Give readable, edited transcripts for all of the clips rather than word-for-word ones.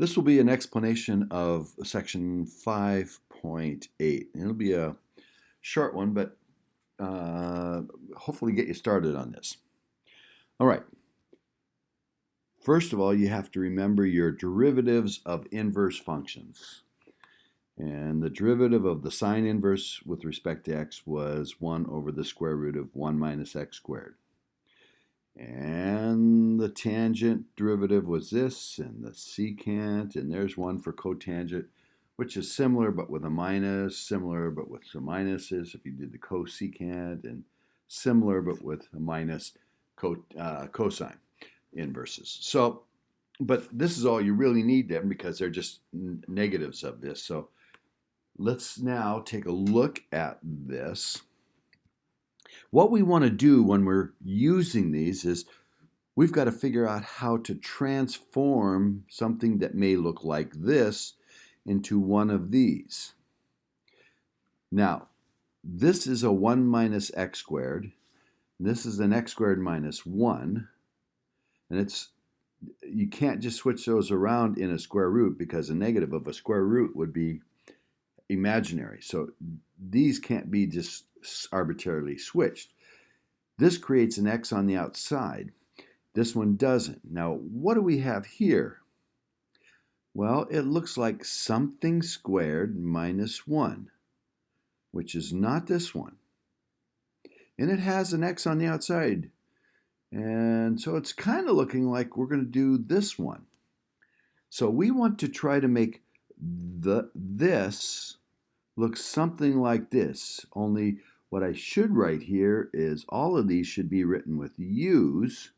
This will be an explanation of section 5.8. It'll be a short one, but hopefully get you started on this. All right. First of all, you have to remember your derivatives of inverse functions. And the derivative of the sine inverse with respect to x was 1 over the square root of 1 minus x squared. And the tangent derivative was this, and the secant, and there's one for cotangent, which is similar but with a minus, similar but with some minuses if you did the cosecant, and similar but with a minus cosine inverses. So, but this is all you really need them because they're just negatives of this. So let's now take a look at this. What we want to do when we're using these is we've got to figure out how to transform something that may look like this into one of these. Now, this is a 1 minus x squared. This is an x squared minus 1. And you can't just switch those around in a square root because a negative of a square root would be imaginary. So these can't be just arbitrarily switched. This creates an x on the outside. This one doesn't. Now, what do we have here? Well, it looks like something squared minus 1, which is not this one. And it has an x on the outside. And so it's kind of looking like we're going to do this one. So we want to try to make this look something like this, only what I should write here is all of these should be written with u's.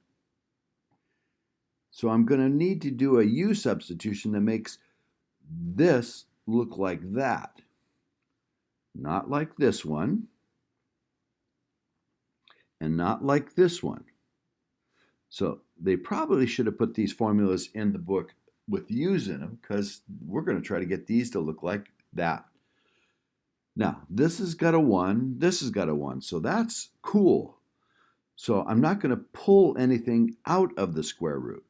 So I'm going to need to do a u substitution that makes this look like that. Not like this one, and not like this one. So they probably should have put these formulas in the book with u's in them because we're going to try to get these to look like that. Now, this has got a 1, this has got a 1, so that's cool. So I'm not going to pull anything out of the square root,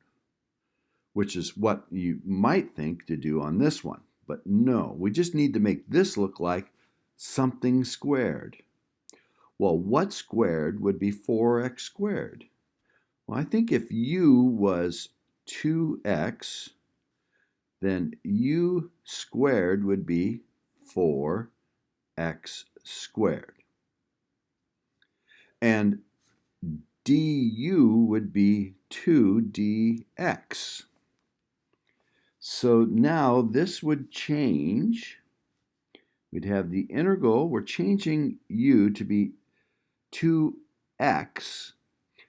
which is what you might think to do on this one. But no, we just need to make this look like something squared. Well, what squared would be 4x squared? Well, I think if u was 2x, then u squared would be 4x squared. And du would be 2dx. So now this would change. We'd have the integral. We're changing u to be 2x.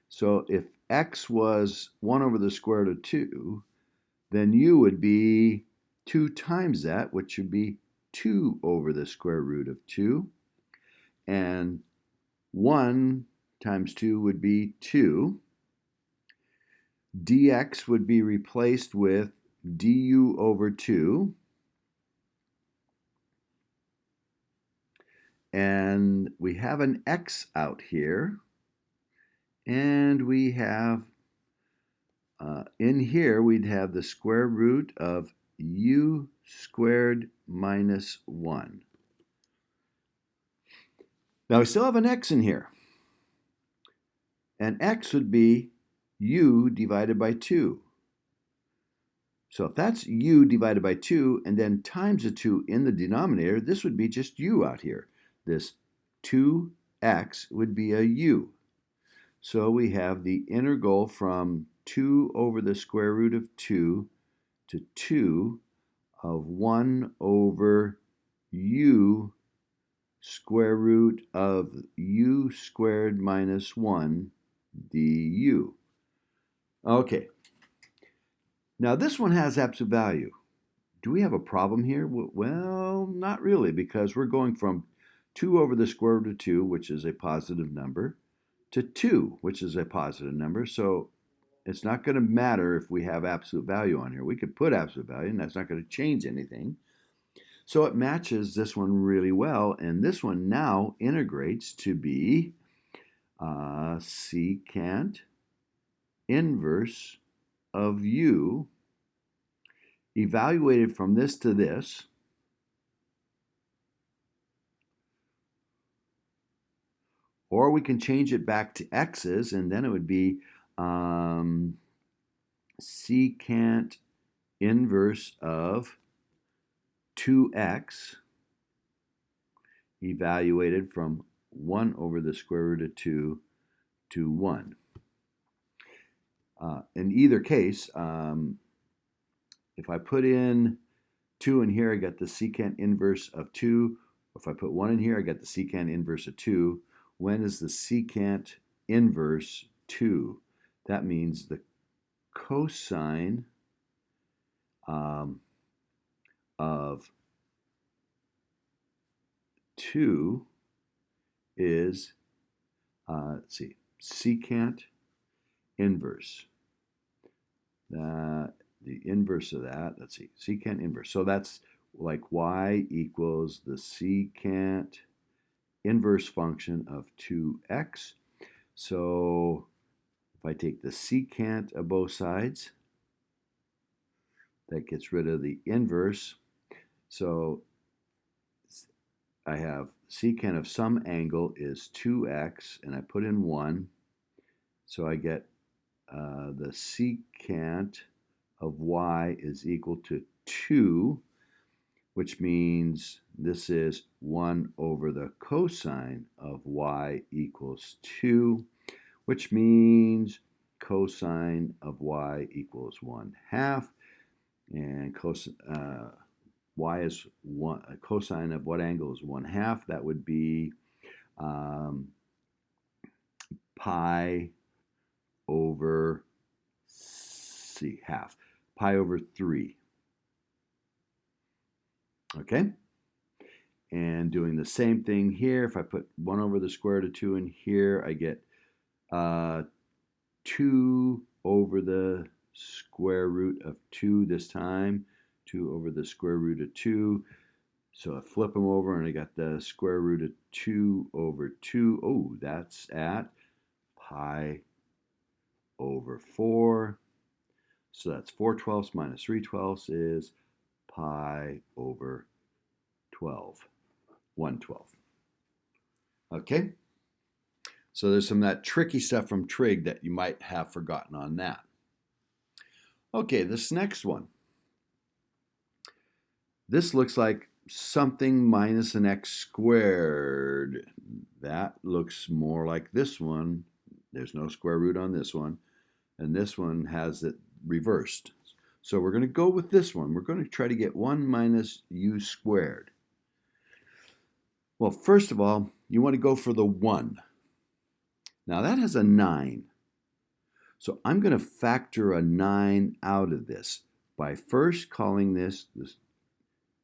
So if x was 1 over the square root of 2, then u would be 2 times that, which would be 2 over the square root of 2. And 1 times 2 would be 2. Dx would be replaced with du over 2. And we have an x out here. And we have, in here, we'd have the square root of u squared minus 1. Now we still have an x in here. And x would be u divided by 2. So if that's u divided by 2 and then times the 2 in the denominator, this would be just u out here. This 2x would be a u. So we have the integral from 2 over the square root of 2 to 2 of 1 over u square root of u squared minus 1 du. Okay. Now this one has absolute value. Do we have a problem here? Well, not really, because we're going from 2 over the square root of 2, which is a positive number, to 2, which is a positive number. So it's not going to matter if we have absolute value on here. We could put absolute value, and that's not going to change anything. So it matches this one really well, and this one now integrates to be secant inverse of u evaluated from this to this, or we can change it back to x's, and then it would be secant inverse of 2x evaluated from 1 over the square root of 2 to 1. In either case, if I put in 2 in here, I get the secant inverse of 2. If I put 1 in here, I get the secant inverse of 2. When is the secant inverse 2? That means the cosine of 2 is, let's see, secant inverse. The inverse of that, let's see, secant inverse. So that's like y equals the secant inverse function of 2x. So if I take the secant of both sides, that gets rid of the inverse. So I have secant of some angle is 2x, and I put in 1. So I get the secant of y is equal to 2, which means this is 1 over the cosine of y equals 2, which means cosine of y equals 1/2, and y is cosine of what angle is 1/2? That would be pi over half, pi over 3. Okay? And doing the same thing here, if I put 1 over the square root of 2 in here, I get 2 over the square root of 2 this time, 2 over the square root of 2. So I flip them over and I got the square root of 2 over 2. Oh, that's at pi over 4. So that's 4/12 minus 3/12 is pi over 12, 1/12. Okay? So there's some of that tricky stuff from trig that you might have forgotten on that. Okay, this next one. This looks like something minus an x squared. That looks more like this one. There's no square root on this one. And this one has it reversed. So we're going to go with this one. We're going to try to get 1 minus u squared. Well, first of all, you want to go for the 1. Now that has a 9. So I'm going to factor a 9 out of this by first calling this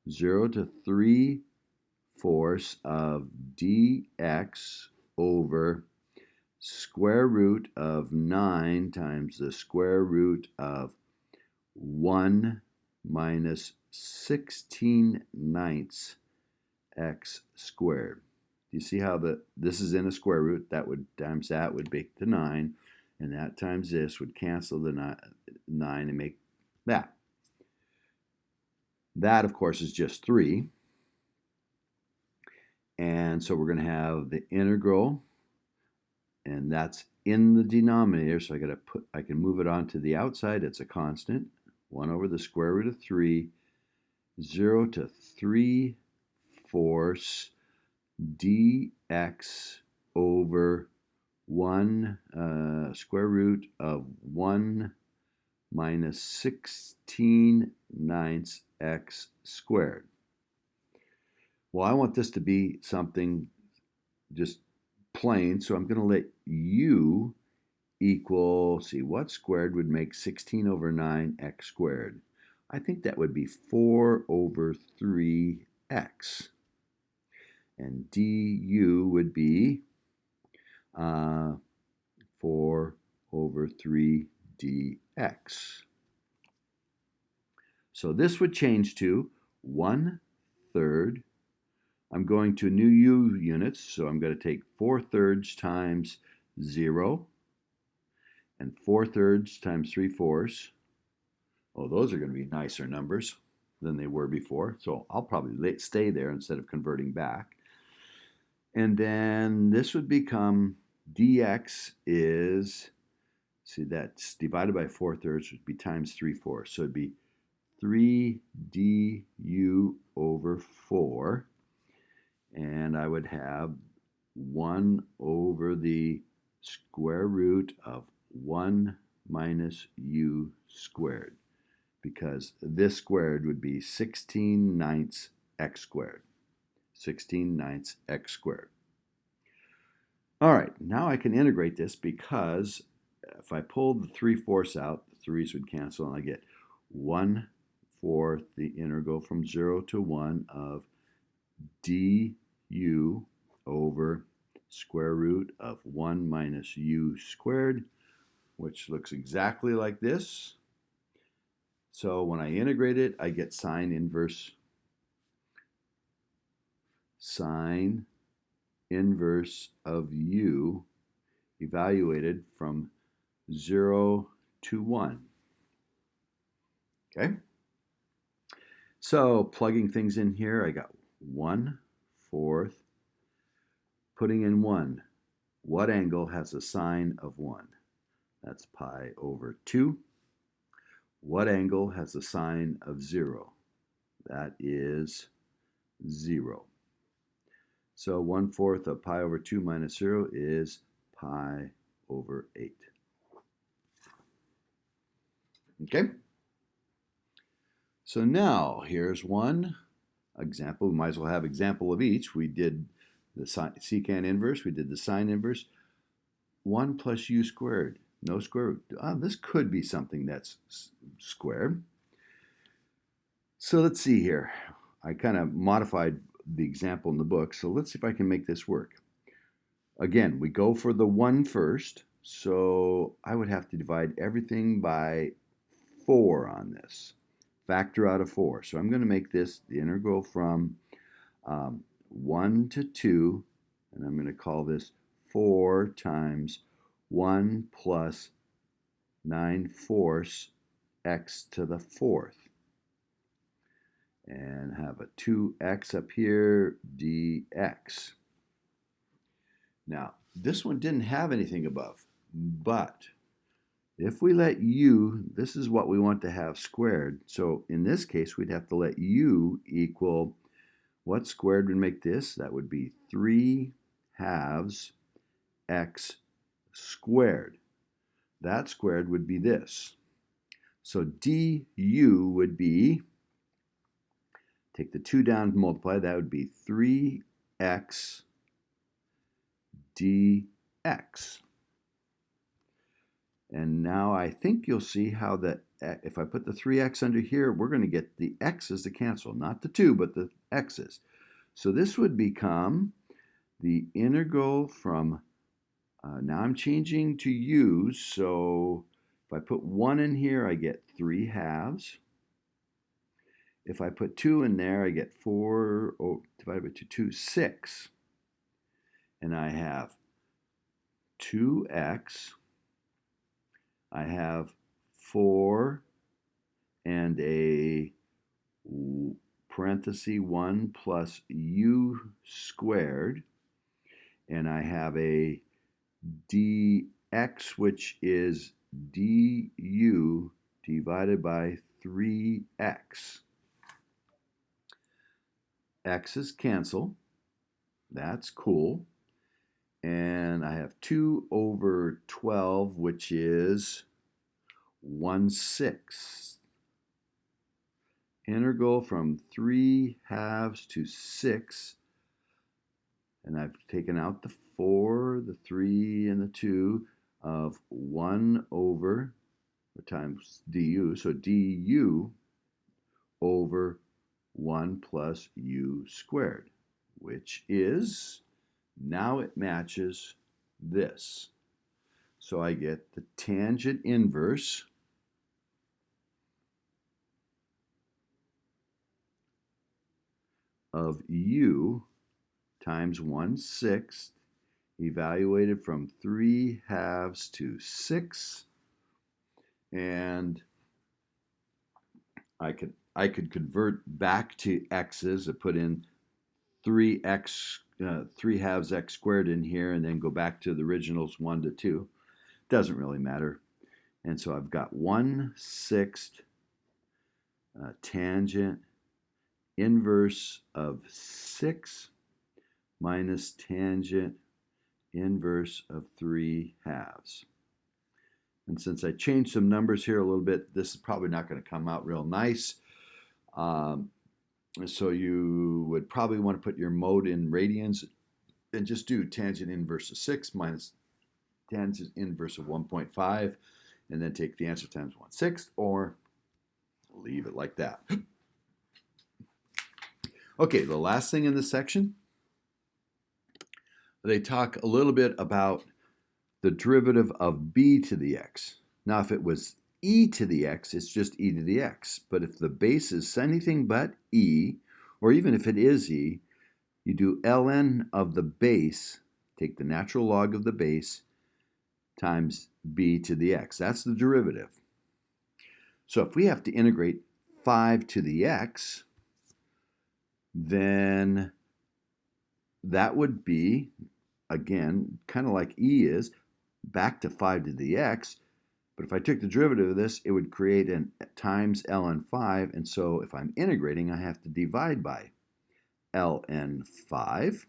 0 to 3/4 of dx over square root of 9 times the square root of 1 minus 16/9 x squared. Do you see how this is in a square root? That would times that would make the 9, and that times this would cancel the 9 and make that. That, of course, is just 3. And so we're going to have the integral, and that's in the denominator, so I can move it on to the outside. It's a constant, 1 over the square root of 3, 0 to 3/4 dx over 1 square root of 1 minus 16/9 x squared. Well, I want this to be something just plain, so I'm going to let u equal, see, what squared would make 16 over 9 x squared? I think that would be 4 over 3x. And du would be 4 over 3 dx. So this would change to 1/3. I'm going to new u units, so I'm going to take 4/3 times 0 and 4/3 times 3/4 Oh, those are going to be nicer numbers than they were before. So I'll probably stay there instead of converting back. And then this would become dx is, see, that's divided by 4/3, would be times 3/4. So it'd be 3 du over 4. And I would have 1 over the square root of 1 minus u squared, because this squared would be 16/9 x squared. 16/9 x squared. All right, now I can integrate this, because if I pull the 3/4 out, the 3's would cancel, and I get 1/4 the integral from 0 to 1 of du over square root of 1 minus u squared, which looks exactly like this. So when I integrate it, I get sine inverse of u evaluated from 0 to 1. Okay? So plugging things in here, I got 1/4. Putting in 1, what angle has a sine of 1? That's pi over 2. What angle has a sine of 0? That is 0. So 1/4 of pi over 2 minus 0 is pi over 8. Okay? So now here's one example. We might as well have example of each. We did the secant inverse. We did the sine inverse. 1 plus u squared. No square root. This could be something that's squared. So let's see here. I kind of modified the example in the book. So let's see if I can make this work. Again, we go for the 1 first. So I would have to divide everything by 4 on this. Factor out of 4. So I'm going to make this the integral from 1 to 2, and I'm going to call this 4 times 1 plus 9/4 x to the 4th. And have a 2x up here, dx. Now, this one didn't have anything above, but if we let u, this is what we want to have squared. So in this case, we'd have to let u equal, what squared would make this? That would be 3/2 x squared. That squared would be this. So du would be, take the 2 down and multiply, that would be 3x dx. And now I think you'll see how that, if I put the 3x under here, we're going to get the x's to cancel. Not the 2, but the x's. So this would become the integral from, now I'm changing to u's. So if I put 1 in here, I get 3/2. If I put 2 in there, I get 4, divided by 2, 6. And I have 2x. I have 4 and a parenthesis 1 plus u squared. And I have a dx, which is du divided by 3x. X's cancel. That's cool. And I have 2 over 12, which is 1/6. Integral from 3/2 to 6. And I've taken out the 4, the 3, and the 2 of 1 over times du. So du over 1 plus u squared, which is, now it matches this. So I get the tangent inverse of u times 1/6 evaluated from 3/2 to 6. And I could convert back to x's and put in 3 halves x squared in here and then go back to the originals 1 to 2. Doesn't really matter. And so I've got 1/6 tangent inverse of 6 minus tangent inverse of 3 halves. And since I changed some numbers here a little bit, this is probably not going to come out real nice. So you would probably want to put your mode in radians and just do tangent inverse of 6 minus tangent inverse of 1.5, and then take the answer times 1/6, or leave it like that. Okay, the last thing in this section, they talk a little bit about the derivative of b to the x. Now, if it was e to the x, it's just e to the x. But if the base is anything but e, or even if it is e, you do ln of the base, take the natural log of the base, times b to the x. That's the derivative. So if we have to integrate 5 to the x, then that would be, again, kind of like e is, back to 5 to the x. But if I took the derivative of this, it would create an times ln 5. And so if I'm integrating, I have to divide by ln 5.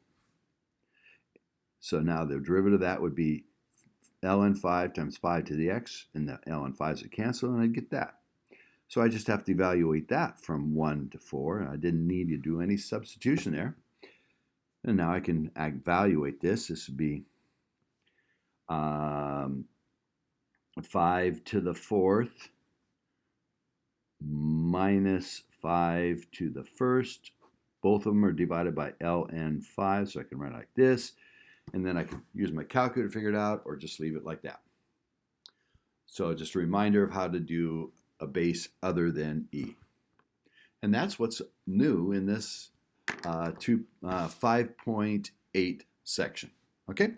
So now the derivative of that would be ln 5 times 5 to the x, and the ln 5s would cancel, and I'd get that. So I just have to evaluate that from 1 to 4. I didn't need to do any substitution there. And now I can evaluate this. This would be 5 to the 4th minus 5 to the 1st. Both of them are divided by ln 5, so I can write it like this. And then I can use my calculator to figure it out, or just leave it like that. So just a reminder of how to do a base other than e. And that's what's new in this 5.8 section. Okay?